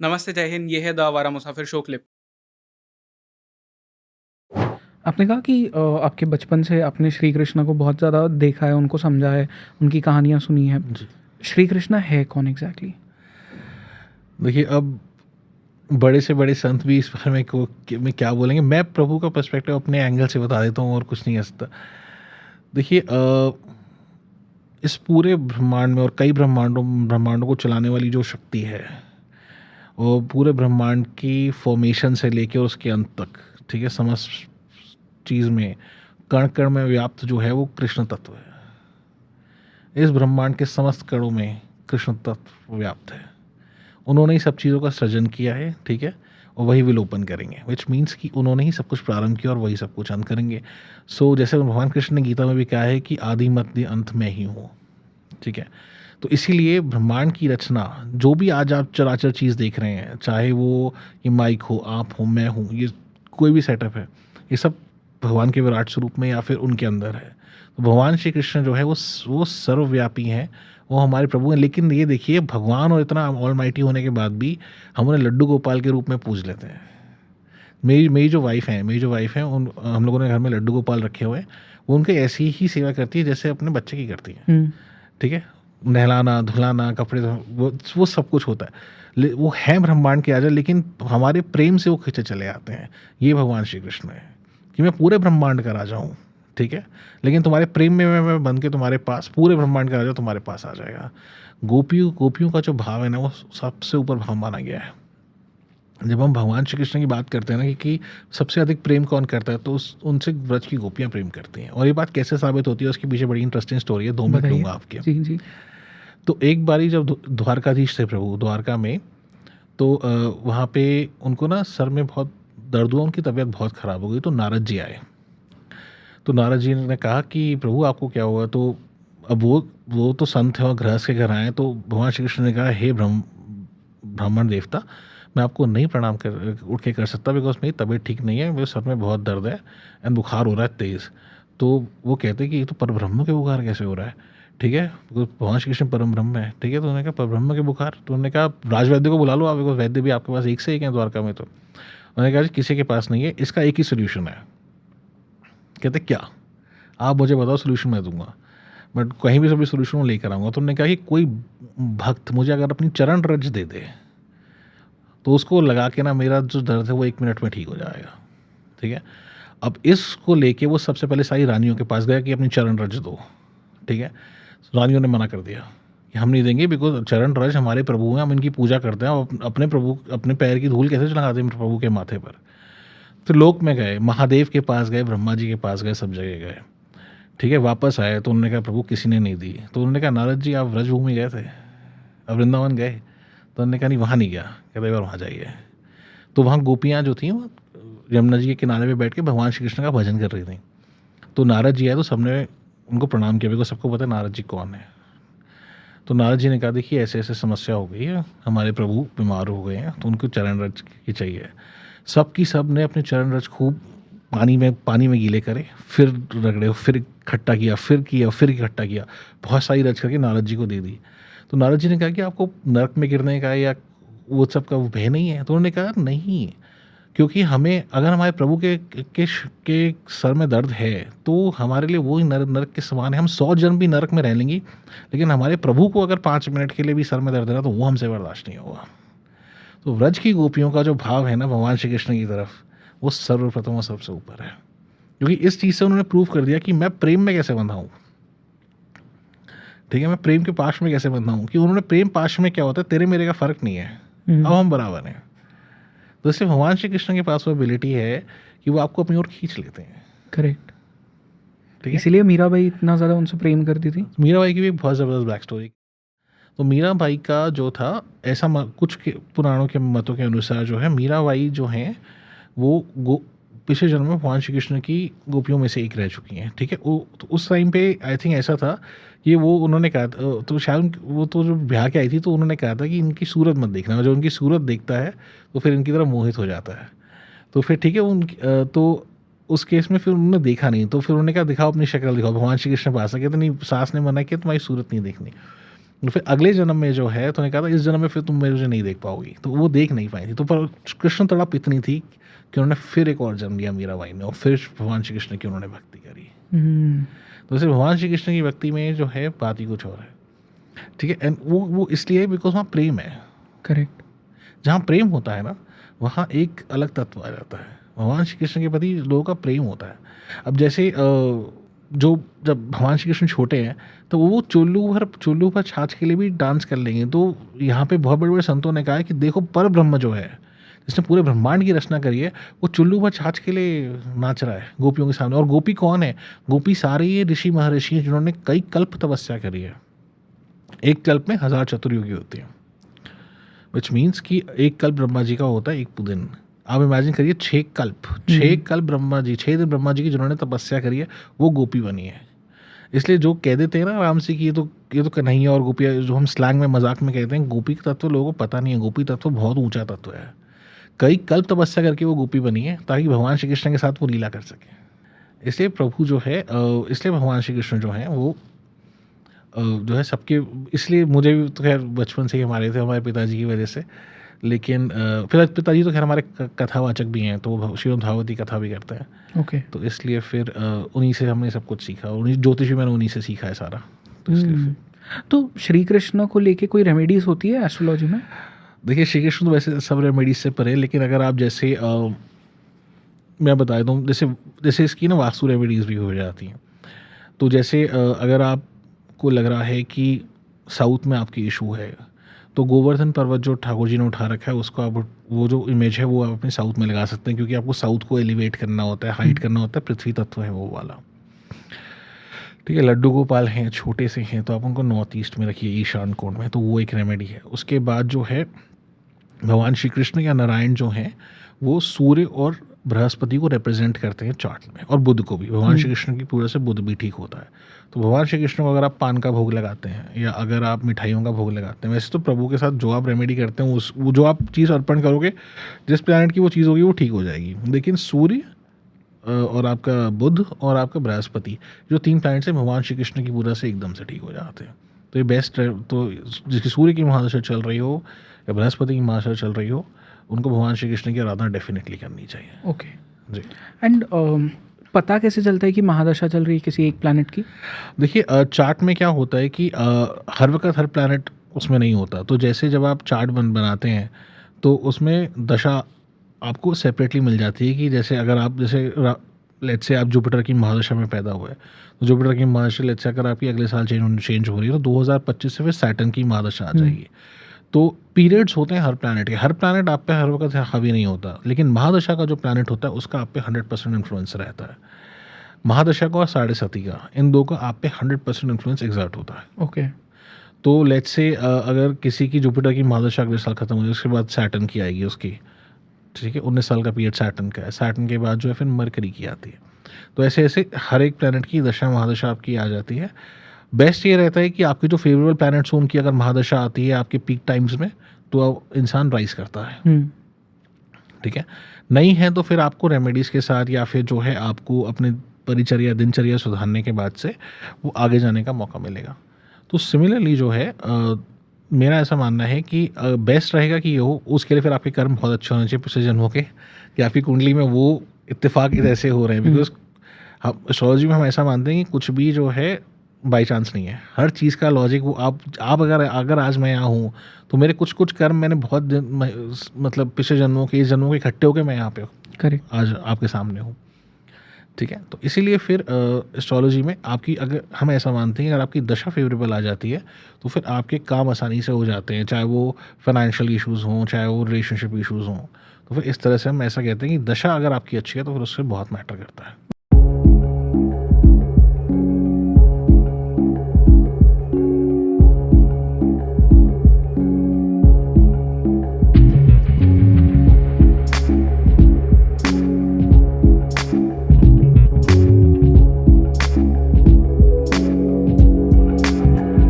नमस्ते, जय हिंद। ये है द आवारा मुसाफिर शो क्लिप। आपने कहा कि आपके बचपन से आपने श्री कृष्ण को बहुत ज़्यादा देखा है, उनको समझा है, उनकी कहानियाँ सुनी हैं। जी। श्री कृष्ण है कौन एग्ज़ैक्टली? देखिए, अब बड़े से बड़े संत भी इस बारे में में क्या बोलेंगे। मैं प्रभु का पर्सपेक्टिव अपने एंगल से बता देता हूँ और कुछ नहीं है सकता। देखिए, इस पूरे ब्रह्मांड में और कई ब्रह्मांडों को चलाने वाली जो शक्ति है, वो पूरे ब्रह्मांड की फॉर्मेशन से लेके और उसके अंत तक, ठीक है, समस्त चीज़ में कण कण में व्याप्त जो है वो कृष्ण तत्व है। इस ब्रह्मांड के समस्त कणों में कृष्ण तत्व व्याप्त है। उन्होंने ही सब चीज़ों का सृजन किया है, ठीक है, और वही विलोपन करेंगे, विच मीन्स कि उन्होंने ही सब कुछ प्रारंभ किया और वही सब कुछ अंत करेंगे। सो जैसे भगवान कृष्ण ने गीता में भी कहा है कि आदि मध्य अंत में ही हूँ, ठीक है। तो इसीलिए ब्रह्मांड की रचना, जो भी आज आप चराचर चीज़ देख रहे हैं, चाहे वो ये माइक हो, आप हो, मैं हूँ, ये कोई भी सेटअप है, ये सब भगवान के विराट स्वरूप में या फिर उनके अंदर है। तो भगवान श्री कृष्ण जो है वो सर्वव्यापी हैं, वो हमारे प्रभु हैं। लेकिन ये देखिए, भगवान और इतना ऑलमाइटी होने के बाद भी हम उन्हें लड्डू गोपाल के रूप में पूज लेते हैं। मेरी जो वाइफ़ हैं उन हम लोगों ने घर में लड्डू गोपाल रखे हुए हैं। वो उनके ऐसी ही सेवा करती है जैसे अपने बच्चे की करती हैं, हुँ। ठीक है। नहलाना, धुलाना, कपड़े वो सब कुछ होता है। वो हैं ब्रह्मांड के राजा, लेकिन हमारे प्रेम से वो खींचे चले आते हैं। ये भगवान श्री कृष्ण है कि मैं पूरे ब्रह्मांड का राजा हूँ, ठीक है, लेकिन तुम्हारे प्रेम में मैं बन के तुम्हारे पास, पूरे ब्रह्मांड का राजा तुम्हारे पास आ जाएगा। गोपियों का जो भाव है ना, वो सबसे ऊपर भाव माना गया है। जब हम भगवान श्री कृष्ण की बात करते हैं ना कि सबसे अधिक प्रेम कौन करता है, तो उनसे व्रज की गोपियाँ प्रेम करती हैं। और ये बात कैसे साबित होती है, उसके पीछे बड़ी इंटरेस्टिंग स्टोरी है, 2 मिनट बताइए। लूँगा आपके। जी, जी। तो एक बारी जब द्वारकाधीश थे प्रभु द्वारका में, तो वहाँ पे उनको ना सर में बहुत दर्द हुआ, उनकी तबीयत बहुत ख़राब हो गई। तो नारद जी आए। तो नारद जी ने कहा कि प्रभु आपको क्या हुआ? तो अब वो तो संत हैं और गृहस्थ के घर आए। तो भगवान श्री कृष्ण ने कहा, हे ब्राह्मण देवता, मैं आपको नहीं प्रणाम कर उठ के कर सकता, बिकॉज मेरी तबीयत ठीक नहीं है, मेरे सर में बहुत दर्द है एंड बुखार हो रहा है तेज़। तो वो कहते कि ये तो परब्रह्म के बुखार कैसे हो रहा है, ठीक है, बिकॉज भगवान श्री कृष्ण परम ब्रह्म है, ठीक है। तो उन्होंने कहा परब्रह्म के बुखार? तो उन्होंने कहा राजवैद्य को बुला लो आप, बिकॉज वैद्य भी आपके पास एक से एक है द्वारका में। तो उन्होंने कहा जी किसी के पास नहीं है, इसका एक ही सोल्यूशन है। कहते क्या? आप मुझे बताओ, सोल्यूशन मैं दूंगा, बट कहीं भी सभी सोल्यूशन लेकर आऊँगा। तो उन्होंने कहा कि कोई भक्त मुझे अगर अपनी चरण रज दे दे, तो उसको लगा के ना मेरा जो दर्द है वो 1 मिनट में ठीक हो जाएगा, ठीक है। अब इसको लेके वो सबसे पहले सारी रानियों के पास गया कि अपनी चरण रज दो, ठीक है। रानियों ने मना कर दिया कि हम नहीं देंगे, बिकॉज चरण रज हमारे प्रभु हैं, हम इनकी पूजा करते हैं, और अपने प्रभु अपने पैर की धूल कैसे लगाते हैं प्रभु के माथे पर। तो लोक में गए, महादेव के पास गए, ब्रह्मा जी के पास गए, सब जगह गए, ठीक है। वापस आए तो उन्होंने कहा प्रभु किसी ने नहीं दी। तो उन्होंने कहा नारद जी आप व्रजभूमि गए थे, अब वृंदावन गए? तो उन्होंने कहा नहीं, वहाँ नहीं गया। कहते एक बार वहाँ जाइए। तो वहाँ गोपियाँ जो थी वो यमुना जी के किनारे पे बैठ के भगवान श्री कृष्ण का भजन कर रही थी। तो नारद जी आए तो सबने उनको प्रणाम किया, बिकॉज सबको पता है नारद जी कौन है। तो नारद जी ने कहा देखिए ऐसे ऐसे समस्या हो गई है, हमारे प्रभु बीमार हो गए हैं, तो उनको चरण रज की चाहिए। सबकी सब ने अपने चरण रज खूब पानी में गीले करे, फिर रगड़े, फिर खट्टा किया, फिर इकट्ठा किया, बहुत सारी रज करके नारद जी को दे दी। तो नारद जी ने कहा कि आपको नरक में गिरने का या वो सब का वो भय नहीं है? तो उन्होंने कहा नहीं, क्योंकि हमें अगर हमारे प्रभु के सर में दर्द है तो हमारे लिए वो ही नरक के समान है। हम 100 जन्म भी नरक में रह लेंगे, लेकिन हमारे प्रभु को अगर 5 मिनट के लिए भी सर में दर्द है ना, तो वो हमसे बर्दाश्त नहीं होगा। तो व्रज की गोपियों का जो भाव है ना भगवान श्री कृष्ण की तरफ, वो सर्वप्रथम और सबसे ऊपर है, क्योंकि इस चीज़ से उन्होंने प्रूव कर दिया कि मैं प्रेम में कैसे बंधा हूँ, ठीक है, मैं प्रेम के पाश में कैसे बंधा हूँ। कि उन्होंने प्रेम पाश में क्या होता है, तेरे मेरे का फ़र्क नहीं है, अब हम बराबर हैं। तो इसलिए भगवान श्री कृष्ण के पास वो एबिलिटी है कि वो आपको अपनी ओर खींच लेते हैं, करेक्ट। ठीक है। इसीलिए मीराबाई इतना ज़्यादा उनसे प्रेम करती थी। मीराबाई की भी बहुत ज़बरदस्त बैक स्टोरी। तो मीराबाई का जो था, ऐसा कुछ के पुराणों के मतों के अनुसार जो है, मीराबाई जो हैं वो पिछले जन्म में भगवान श्री कृष्ण की गोपियों में से एक रह चुकी हैं, ठीक है। वो तो उस टाइम पे आई थिंक ऐसा था कि वो उन्होंने कहा तो शायद वो तो जो ब्याह के आई थी, तो उन्होंने कहा था कि इनकी सूरत मत देखना, जो उनकी सूरत देखता है तो फिर इनकी तरफ मोहित हो जाता है। तो फिर ठीक है, तो उस केस में फिर उन्होंने देखा नहीं, तो फिर उन्होंने कहा दिखाओ अपनी शक्ल दिखाओ। भगवान श्री कृष्ण पास आ गए तो नहीं, सास ने मना किया तुम्हारी सूरत नहीं देखनी। तो फिर अगले जन्म में जो है तो उन्होंने कहा था इस जन्म में फिर तुम मुझे नहीं देख पाओगी, तो वो देख नहीं पाई थी। तो पर कृष्ण तड़प इतनी थी कि उन्होंने फिर एक और जन्म लिया मीराबाई ने, और फिर भगवान श्री कृष्ण की उन्होंने भक्ति करी। हुँ, तो जैसे भगवान श्री कृष्ण की भक्ति में जो है बात ही कुछ और है, ठीक है। एंड वो इसलिए बिकॉज वहाँ प्रेम है। करेक्ट। जहाँ प्रेम होता है ना, वहाँ एक अलग तत्व आ जाता है। भगवान श्री कृष्ण के प्रति लोगों का प्रेम होता है। अब जैसे जो जब भगवान श्री कृष्ण छोटे हैं तो वो चुल्लू भर छाछ के लिए भी डांस कर लेंगे। तो यहाँ पे बहुत बड़े बड़े संतों ने कहा है कि देखो पर ब्रह्म जो है, जिसने पूरे ब्रह्मांड की रचना करी है, वो चुल्लू भर छाछ के लिए नाच रहा है गोपियों के सामने। और गोपी कौन है? गोपी सारे ये ऋषि महर्षि हैं जिन्होंने कई कल्प तपस्या करी है। एक कल्प में 1000 चतुर्युगी होती है, विच मीन्स कि एक कल्प ब्रह्मा जी का होता है एक दिन। आप इमेजिन करिए 6 कल्प ब्रह्मा जी, 6 दिन ब्रह्मा जी की जिन्होंने तपस्या करी है, वो गोपी बनी है। इसलिए जो कह देते हैं ना आराम से कि ये तो कन्हैया और गोपिया, जो हम स्लैंग में मजाक में कहते हैं, गोपी का तत्व लोगों को पता नहीं है। गोपी तत्व बहुत ऊंचा तत्व है। कई कल्प तपस्या करके वो गोपी बनी है ताकि भगवान श्री कृष्ण के साथ वो लीला कर सके। इसलिए प्रभु जो है इसलिए भगवान श्री कृष्ण जो हैं वो जो है सबके, इसलिए मुझे भी तो खैर बचपन से ही हमारे थे, हमारे पिताजी की वजह से। लेकिन फिर पिताजी तो खैर हमारे कथावाचक भी हैं, तो वो श्रीमद् भागवती कथा भी करते हैं। ओके। तो इसलिए फिर उन्हीं से हमने सब कुछ सीखा, उन्हीं ज्योतिष भी मैंने उन्हीं से सीखा है सारा। तो इसलिए फिर तो श्री कृष्ण को लेके कोई रेमेडीज़ होती है एस्ट्रोलॉजी में? देखिए श्री कृष्ण तो वैसे सब रेमेडीज से परे, लेकिन अगर आप जैसे मैं बता दूँ, जैसे इसकी ना वास्तु रेमेडीज भी हो जाती हैं। तो जैसे अगर आपको लग रहा है कि साउथ में आपकी इशू है, तो गोवर्धन पर्वत जो ठाकुर जी ने उठा रखा है उसको आप, वो जो इमेज है वो आप अपने साउथ में लगा सकते हैं, क्योंकि आपको साउथ को एलिवेट करना होता है, हाइट करना होता है। पृथ्वी तत्व है वो वाला, ठीक है। लड्डू गोपाल हैं, छोटे से हैं, तो आप उनको नॉर्थ ईस्ट में रखिए, ईशान कोण में, तो वो एक रेमेडी है। उसके बाद जो है भगवान श्री कृष्ण या नारायण जो हैं वो सूर्य और बृहस्पति को रिप्रेजेंट करते हैं चार्ट में, और बुध को भी। भगवान श्री कृष्ण की पूजा से बुध भी ठीक होता है। तो भगवान श्री कृष्ण को अगर आप पान का भोग लगाते हैं या अगर आप मिठाइयों का भोग लगाते हैं, वैसे तो प्रभु के साथ जो आप रेमेडी करते हैं वो जो आप चीज़ अर्पण करोगे, जिस प्लैनेट की वो चीज़ होगी वो ठीक हो जाएगी। लेकिन सूर्य और आपका बुध और आपका बृहस्पति, जो 3 प्लैनेट से भगवान श्री कृष्ण की पूजा से एकदम से ठीक हो जाते हैं। तो ये बेस्ट है। तो जिसकी सूर्य की महादशा चल रही हो या बृहस्पति की महादशा चल रही हो, उनको भगवान श्री कृष्ण की आराधना डेफिनेटली करनी चाहिए। ओके। जी। एंड पता कैसे चलता है कि महादशा चल रही है किसी एक प्लैनेट की? देखिए चार्ट में क्या होता है कि हर वक्त हर प्लैनेट उसमें नहीं होता। तो जैसे जब आप चार्ट बनाते हैं तो उसमें दशा आपको सेपरेटली मिल जाती है कि जैसे अगर आप लेट्स से आप जुपिटर की महादशा में पैदा हुए, तो जुपिटर की महादशा लेट्स से अगर आपकी अगले साल चेंज हो रही है तो 2025 से फिर सैटर्न की महादशा आ जाएगी। तो पीरियड्स होते हैं हर प्लैनेट के, हर प्लैनेट आप पे हर वक्त हावी नहीं होता, लेकिन महादशा का जो प्लैनेट होता है उसका आप पे 100% इन्फ्लुएंस रहता है। महादशा का और साढ़े सती का, इन दो का आप पे 100% इन्फ्लुएंस एग्जर्ट होता है। ओके। तो लेट्स से अगर किसी की जुपिटर की महादशा अगले साल खत्म हो जाए, उसके बाद सैटर्न की आएगी उसकी, ठीक है। 19 साल का पीरियड सैटर्न का है। सैटर्न के बाद जो है फिर मरकरी की आती है। तो ऐसे ऐसे हर एक प्लैनेट की दशा महादशा आपकी आ जाती है। बेस्ट ये रहता है कि आपके जो फेवरेबल प्लैनेट्स हो उनकी अगर महादशा आती है आपके पीक टाइम्स में, तो इंसान राइज करता है, ठीक है। नहीं है तो फिर आपको रेमेडीज़ के साथ या फिर जो है आपको अपने दिनचर्या सुधारने के बाद से वो आगे जाने का मौका मिलेगा। तो सिमिलरली जो है मेरा ऐसा मानना है कि बेस्ट रहेगा कि ये हो, उसके लिए फिर आपके कर्म बहुत अच्छे होने चाहिए पिछले जन्मों के, कि आपकी कुंडली में वो इत्तेफाक ऐसे हो रहे हैं। बिकॉज हम एस्ट्रोलॉजी में हम ऐसा मानते हैं कि कुछ भी जो है बाई चांस नहीं है। हर चीज़ का लॉजिक वो आप अगर आज मैं यहाँ हूँ तो मेरे कुछ कर्म मैंने बहुत मतलब पिछले जन्मों के, इस जन्मों के इकट्ठे होकर मैं यहाँ पे करेक्ट आज आपके सामने हूँ, ठीक है। तो इसीलिए फिर एस्ट्रोलॉजी में आपकी, अगर हम ऐसा मानते हैं अगर आपकी दशा फेवरेबल आ जाती है तो फिर आपके काम आसानी से हो जाते हैं, चाहे वो फाइनेंशियल इश्यूज़ हों, चाहे वो रिलेशनशिप इश्यूज़ हों। तो फिर इस तरह से हम ऐसा कहते हैं कि दशा अगर आपकी अच्छी है तो फिर उससे बहुत मैटर करता है।